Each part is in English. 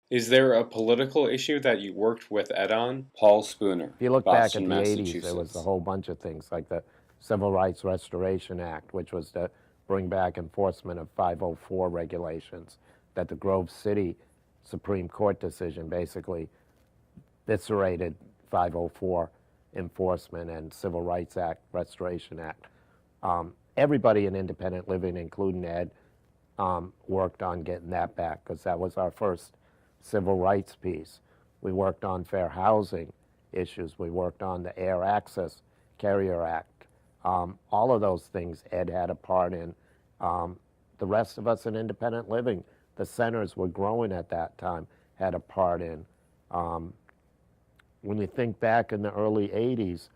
Is there a political issue that you worked with Ed on? Paul Spooner, If you look back at Boston, the 80s, there was a Massachusetts. whole bunch of things like the Civil Rights Restoration Act, which was to bring back enforcement of 504 regulations, that the Grove City Supreme Court decision basically eviscerated 504 enforcement and Civil Rights Act, Restoration Act. Everybody in independent living, including Ed, worked on getting that back because that was our first civil rights piece. We worked on fair housing issues. We worked on the Air Access Carrier Act. All of those things Ed had a part in. The rest of us in independent living, the centers were growing at that time, had a part in. When you think back in the early 80s,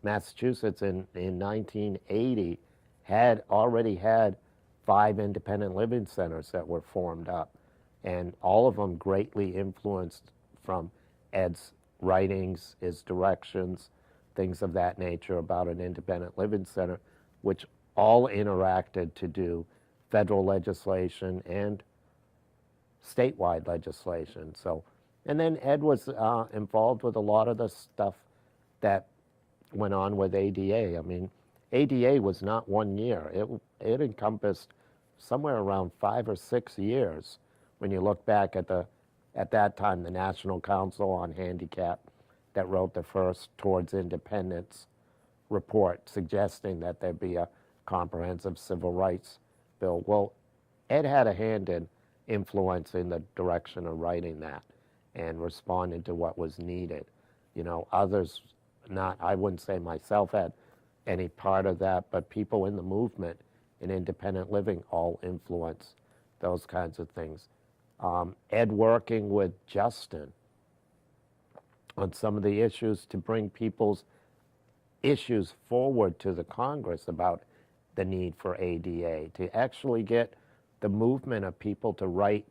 Massachusetts in 1980 had already had 5 independent living centers that were formed up, and all of them greatly influenced from Ed's writings, his directions, things of that nature about an independent living center, which all interacted to do federal legislation and statewide legislation. So, and then Ed was involved with a lot of the stuff that went on with ADA. I mean, ADA was not 1 year. It encompassed somewhere around 5 or 6 years when you look back at that time, the National Council on Handicap that wrote the first Towards Independence report suggesting that there be a comprehensive civil rights bill. Well, Ed had a hand in influencing the direction of writing that and responding to what was needed. You know, others, not, I wouldn't say myself had any part of that, but people in the movement in independent living all influence those kinds of things. Ed working with Justin on some of the issues to bring people's issues forward to the Congress about the need for ADA, to actually get the movement of people to write.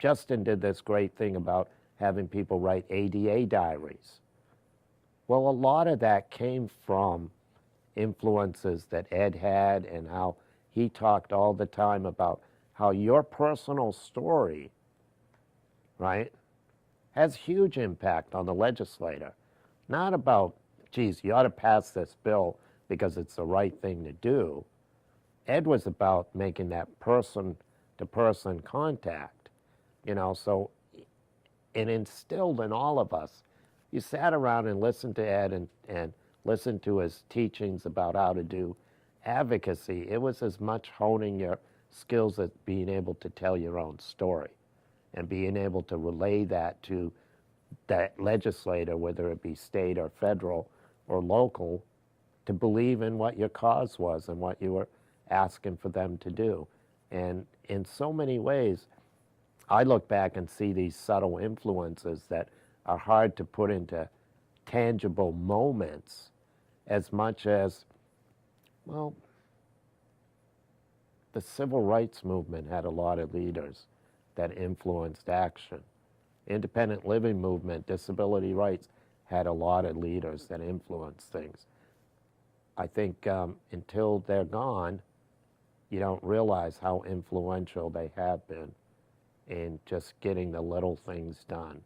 Justin did this great thing about having people write ADA diaries. Well, a lot of that came from influences that Ed had and how he talked all the time about how your personal story, right, has huge impact on the legislator. Not about, geez, you ought to pass this bill because it's the right thing to do. Ed was about making that person-to-person contact, you know, so it instilled in all of us. You sat around and listened to Ed and listened to his teachings about how to do advocacy. It was as much honing your skills as being able to tell your own story and being able to relay that to that legislator, whether it be state or federal or local, to believe in what your cause was and what you were asking for them to do. And in so many ways, I look back and see these subtle influences that are hard to put into tangible moments as much as, well, the civil rights movement had a lot of leaders that influenced action. Independent living movement, disability rights, had a lot of leaders that influenced things. I think until they're gone, you don't realize how influential they have been in just getting the little things done.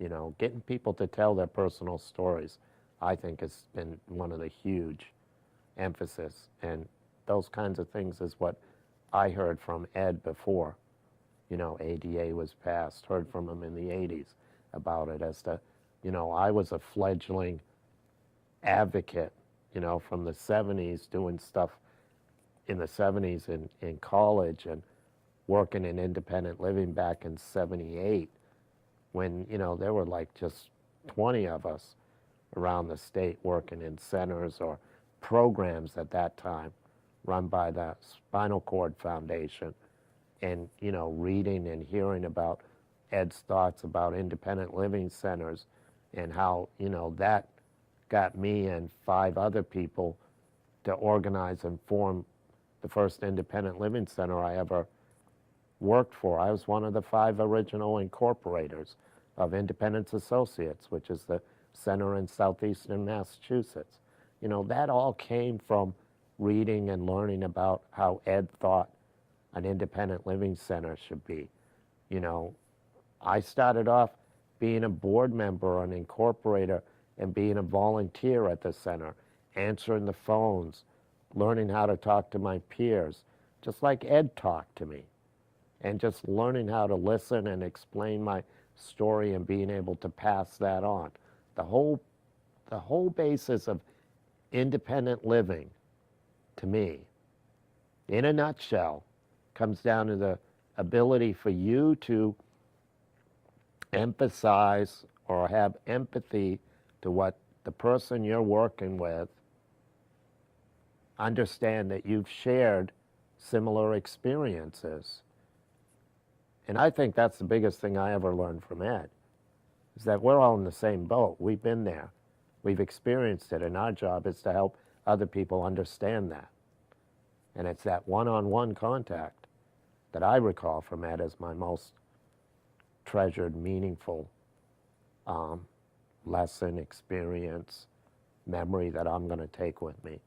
You know, getting people to tell their personal stories, I think has been one of the huge emphasis. And those kinds of things is what I heard from Ed before, you know, ADA was passed, heard from him in the 80s about it as to, you know, I was a fledgling advocate, you know, from the 70s doing stuff in the 70s in college and working in independent living back in 78 when, you know, there were like just 20 of us around the state working in centers or programs at that time run by the Spinal Cord Foundation, and, you know, reading and hearing about Ed's thoughts about independent living centers and how, you know, that got me and 5 other people to organize and form the first independent living center I ever worked for. I was one of the 5 original incorporators of Independence Associates, which is the center in southeastern Massachusetts. You know, that all came from reading and learning about how Ed thought an independent living center should be. You know, I started off being a board member, an incorporator, and being a volunteer at the center, answering the phones, learning how to talk to my peers, just like Ed talked to me, and just learning how to listen and explain my story and being able to pass that on. The whole basis of independent living, to me, in a nutshell, comes down to the ability for you to emphasize or have empathy to what the person you're working with, understand that you've shared similar experiences. And I think that's the biggest thing I ever learned from Ed, is that we're all in the same boat. We've been there. We've experienced it, and our job is to help other people understand that. And it's that one-on-one contact that I recall from Ed as my most treasured, meaningful lesson, experience, memory that I'm going to take with me.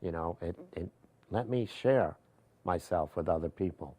You know, it let me share myself with other people.